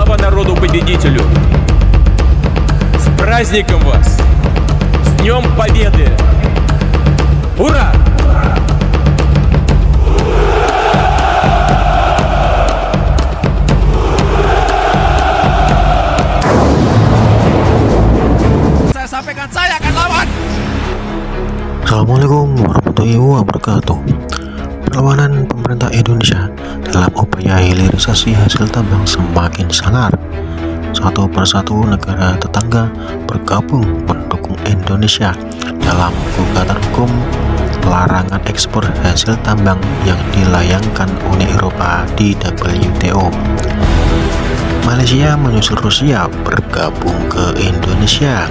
Слава народу-победителю! С праздником вас! С Днем Победы! Ура! Saya sampaikan, saya akan lawan. Assalamualaikum warahmatullahi wabarakatuh. Perlawanan pemerintah Indonesia dalam upaya hilirisasi hasil tambang semakin sangar. Satu persatu negara tetangga bergabung mendukung Indonesia dalam gugatan hukum larangan ekspor hasil tambang yang dilayangkan Uni Eropa di WTO. Malaysia menyusul Rusia bergabung ke Indonesia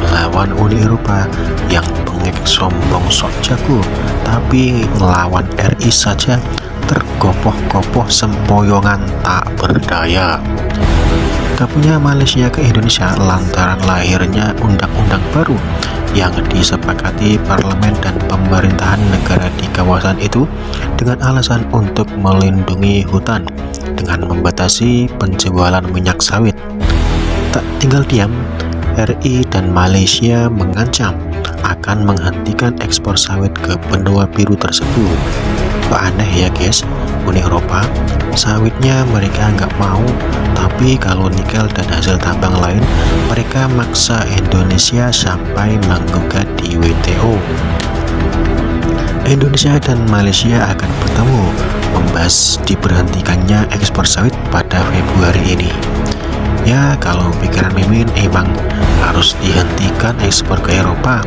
melawan Uni Eropa yang bengek sombong sok jago, tapi melawan RI saja tergopoh-gopoh sempoyongan tak berdaya. Gabungnya Malaysia ke Indonesia lantaran lahirnya undang-undang baru yang disepakati parlemen dan pemerintahan negara di kawasan itu dengan alasan untuk melindungi hutan dengan membatasi penjualan minyak sawit. Tak tinggal diam, RI dan Malaysia mengancam akan menghentikan ekspor sawit ke benua biru tersebut. Kok aneh ya guys, Uni Eropa sawitnya mereka nggak mau, tapi kalau nikel dan hasil tambang lain mereka maksa Indonesia sampai menggugat di WTO. Indonesia dan Malaysia akan bertemu membahas diberhentikannya ekspor sawit pada Februari ini. Ya, kalau pikiran Mimin emang harus dihentikan ekspor ke Eropa,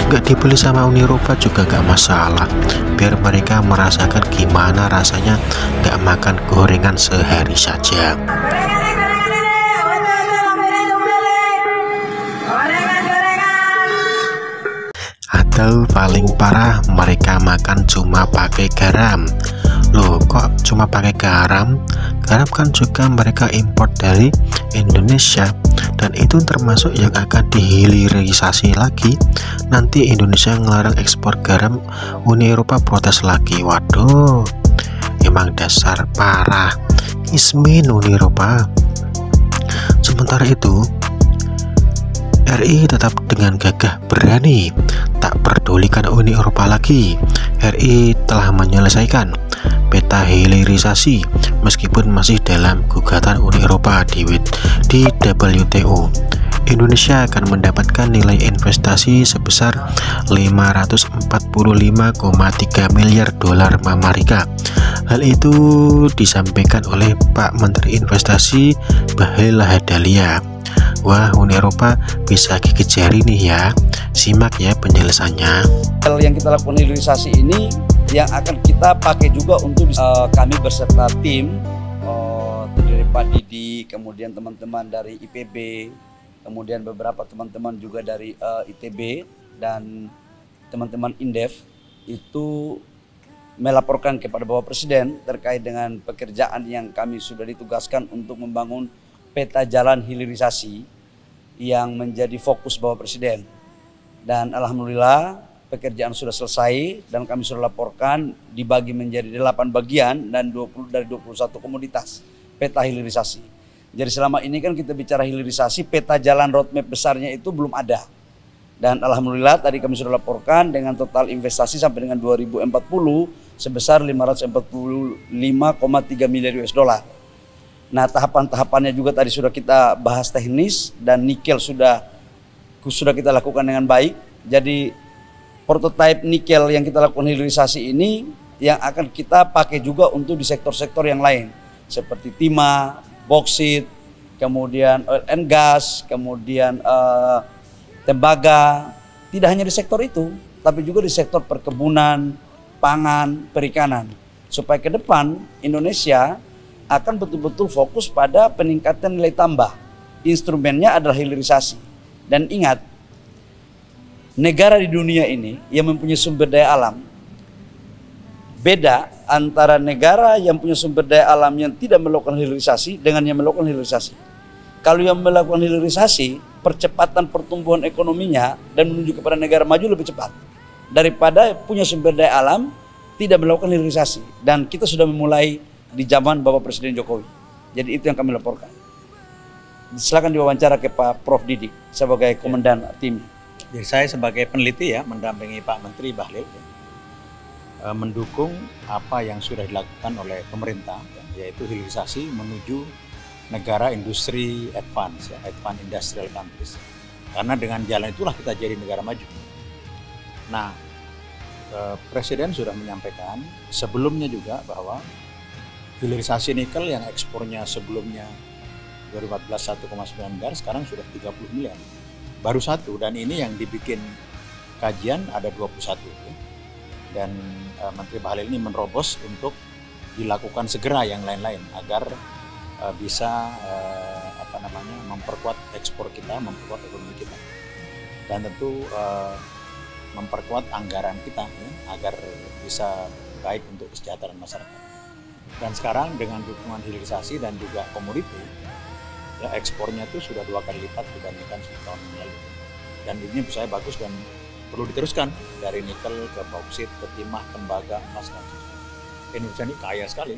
nggak dibeli sama Uni Eropa juga nggak masalah, biar mereka merasakan gimana rasanya nggak makan gorengan sehari saja. Atau paling parah mereka makan cuma pakai garam. Loh, kok cuma pakai garam? Garam kan juga mereka import dari Indonesia, dan itu termasuk yang akan dihilirisasi lagi. Nanti Indonesia ngelarang ekspor garam, Uni Eropa protes lagi. Waduh, emang dasar parah ismin Uni Eropa. Sementara itu RI tetap dengan gagah berani tak pedulikan Uni Eropa lagi. RI telah menyelesaikan peta hilirisasi meskipun masih dalam gugatan Uni Eropa di WTO. Indonesia akan mendapatkan nilai investasi sebesar 545,3 miliar dolar Amerika. Hal itu disampaikan oleh Pak Menteri Investasi Bahlil Lahadalia. Wah, Uni Eropa bisa gigit jari nih ya. Simak ya penjelasannya. Yang kita lakukan hilirisasi ini yang akan kita pakai juga untuk kami berserta tim terdiri Pak Didi, kemudian teman-teman dari IPB, kemudian beberapa teman-teman juga dari ITB dan teman-teman Indef itu melaporkan kepada Bapak Presiden terkait dengan pekerjaan yang kami sudah ditugaskan untuk membangun peta jalan hilirisasi yang menjadi fokus Bapak Presiden. Dan alhamdulillah pekerjaan sudah selesai dan kami sudah laporkan dibagi menjadi 8 bagian dan 20 dari 21 komoditas peta hilirisasi. Jadi selama ini kan kita bicara hilirisasi, peta jalan roadmap besarnya itu belum ada. Dan alhamdulillah tadi kami sudah laporkan dengan total investasi sampai dengan 2040 sebesar 545,3 miliar US dollar. Nah, tahapan-tahapannya juga tadi sudah kita bahas teknis dan nikel sudah kita lakukan dengan baik. Jadi prototipe nikel yang kita lakukan hilirisasi ini yang akan kita pakai juga untuk di sektor-sektor yang lain seperti timah, boksit, kemudian oil and gas, kemudian tembaga. Tidak hanya di sektor itu, tapi juga di sektor perkebunan, pangan, perikanan. Supaya ke depan Indonesia akan betul-betul fokus pada peningkatan nilai tambah. Instrumennya adalah hilirisasi. Dan ingat, negara di dunia ini yang mempunyai sumber daya alam, beda antara negara yang punya sumber daya alam yang tidak melakukan hilirisasi dengan yang melakukan hilirisasi. Kalau yang melakukan hilirisasi, percepatan pertumbuhan ekonominya dan menuju kepada negara maju lebih cepat daripada punya sumber daya alam tidak melakukan hilirisasi. Dan kita sudah memulai di zaman Bapak Presiden Jokowi. Jadi itu yang kami laporkan. Silakan diwawancara ke Pak Prof Didik sebagai komandan tim. Jadi saya sebagai peneliti ya mendampingi Pak Menteri Bahlil mendukung apa yang sudah dilakukan oleh pemerintah yaitu hilirisasi menuju negara industri advance, advance industrial countries. Karena dengan jalan itulah kita jadi negara maju. Nah, Presiden sudah menyampaikan sebelumnya juga bahwa hilirisasi nikel yang ekspornya sebelumnya 2014 1,9 miliar, sekarang sudah 30 miliar. Baru satu, dan ini yang dibikin kajian ada 21. Ya. Dan Menteri Bahlil ini menerobos untuk dilakukan segera yang lain-lain agar bisa memperkuat ekspor kita, memperkuat ekonomi kita. Dan tentu memperkuat anggaran kita ya, agar bisa baik untuk kesejahteraan masyarakat. Dan sekarang dengan dukungan hilirisasi dan juga komoditi, ya ekspornya itu sudah 2 kali lipat dibandingkan 10 tahun yang lalu. Dan ini saya bagus dan perlu diteruskan dari nikel ke bauksit, ke timah, tembaga, emas dan sebagainya. Indonesia ini kaya sekali,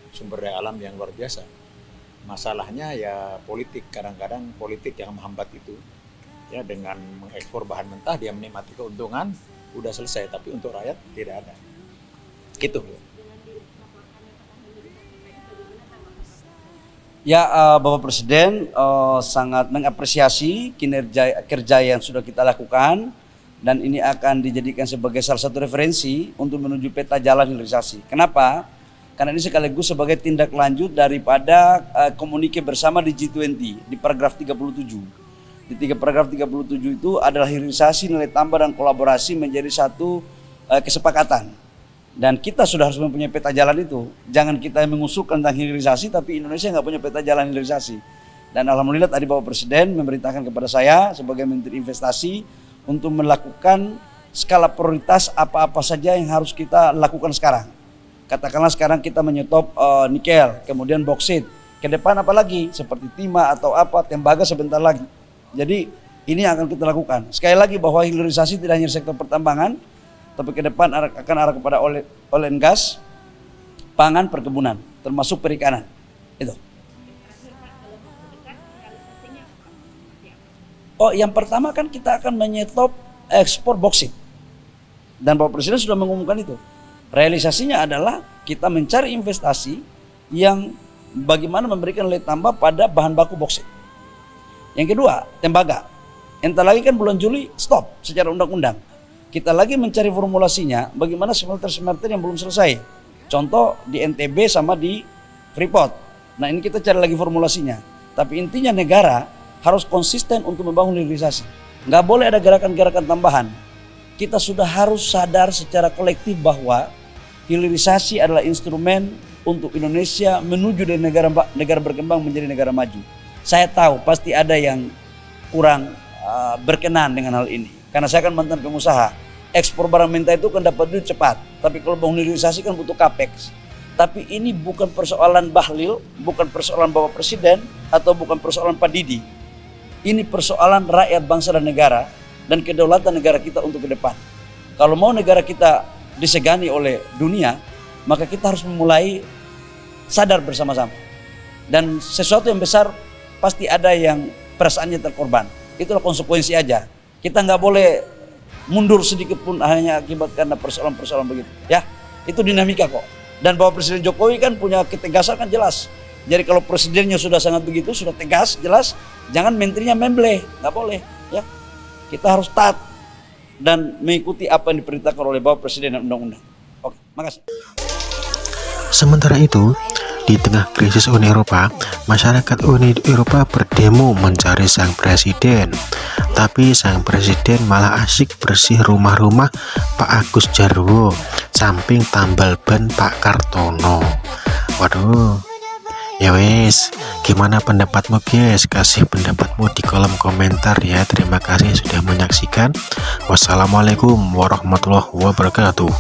sumber daya alam yang luar biasa. Masalahnya ya politik, kadang-kadang politik yang menghambat itu. Ya dengan mengekspor bahan mentah dia menikmati keuntungan, udah selesai, tapi untuk rakyat tidak ada. Gitu. Ya, Bapak Presiden sangat mengapresiasi kerja yang sudah kita lakukan, dan ini akan dijadikan sebagai salah satu referensi untuk menuju peta jalan hilirisasi. Kenapa? Karena ini sekaligus sebagai tindak lanjut daripada komunike bersama di G20 di paragraf 37. Di paragraf 37 itu adalah hilirisasi, nilai tambah dan kolaborasi menjadi satu kesepakatan. Dan kita sudah harus mempunyai peta jalan itu. Jangan kita mengusulkan tentang hilirisasi tapi Indonesia nggak punya peta jalan hilirisasi. Dan alhamdulillah tadi Bapak Presiden memerintahkan kepada saya sebagai Menteri Investasi untuk melakukan skala prioritas apa-apa saja yang harus kita lakukan sekarang. Katakanlah sekarang kita menyetop nikel, kemudian bauksit. Ke depan apa lagi? Seperti timah atau apa, tembaga sebentar lagi. Jadi ini akan kita lakukan. Sekali lagi bahwa hilirisasi tidak hanya sektor pertambangan, tapi ke depan akan arah kepada oil and gas, pangan, perkebunan, termasuk perikanan. Itu. Oh, yang pertama kan kita akan menyetop ekspor bauksit. Dan Bapak Presiden sudah mengumumkan itu. Realisasinya adalah kita mencari investasi yang bagaimana memberikan nilai tambah pada bahan baku bauksit. Yang kedua, tembaga. Entar lagi kan bulan Juli stop secara undang-undang. Kita lagi mencari formulasinya bagaimana smelter-smelter yang belum selesai. Contoh di NTB sama di Freeport. Nah ini kita cari lagi formulasinya. Tapi intinya negara harus konsisten untuk membangun hilirisasi. Nggak boleh ada gerakan-gerakan tambahan. Kita sudah harus sadar secara kolektif bahwa hilirisasi adalah instrumen untuk Indonesia menuju dari negara berkembang menjadi negara maju. Saya tahu pasti ada yang kurang berkenan dengan hal ini. Karena saya kan mantan pengusaha. Ekspor barang mentah itu kan dapat duit cepat. Tapi kalau bangun hilirisasi kan butuh capex. Tapi ini bukan persoalan Bahlil, bukan persoalan Bapak Presiden, atau bukan persoalan Pak Didi. Ini persoalan rakyat bangsa dan negara dan kedaulatan negara kita untuk ke depan. Kalau mau negara kita disegani oleh dunia, maka kita harus memulai sadar bersama-sama. Dan sesuatu yang besar pasti ada yang perasaannya terkorban. Itulah konsekuensi aja. Kita nggak boleh mundur sedikit pun hanya akibat karena persoalan-persoalan begitu. Ya, itu dinamika kok. Dan Bapak Presiden Jokowi kan punya ketegasan kan jelas. Jadi kalau presidennya sudah sangat begitu, sudah tegas, jelas, jangan menterinya membleh, nggak boleh. Ya, kita harus taat dan mengikuti apa yang diperintahkan oleh Bapak Presiden dan undang-undang. Oke, makasih. Sementara itu, di tengah krisis Uni Eropa, masyarakat Uni Eropa berdemo mencari sang presiden. Tapi sang presiden malah asyik bersih rumah-rumah Pak Agus Jarwo, samping tambal ban Pak Kartono. Waduh, ya wes, gimana pendapatmu guys? Kasih pendapatmu di kolom komentar ya. Terima kasih sudah menyaksikan. Wassalamualaikum warahmatullahi wabarakatuh.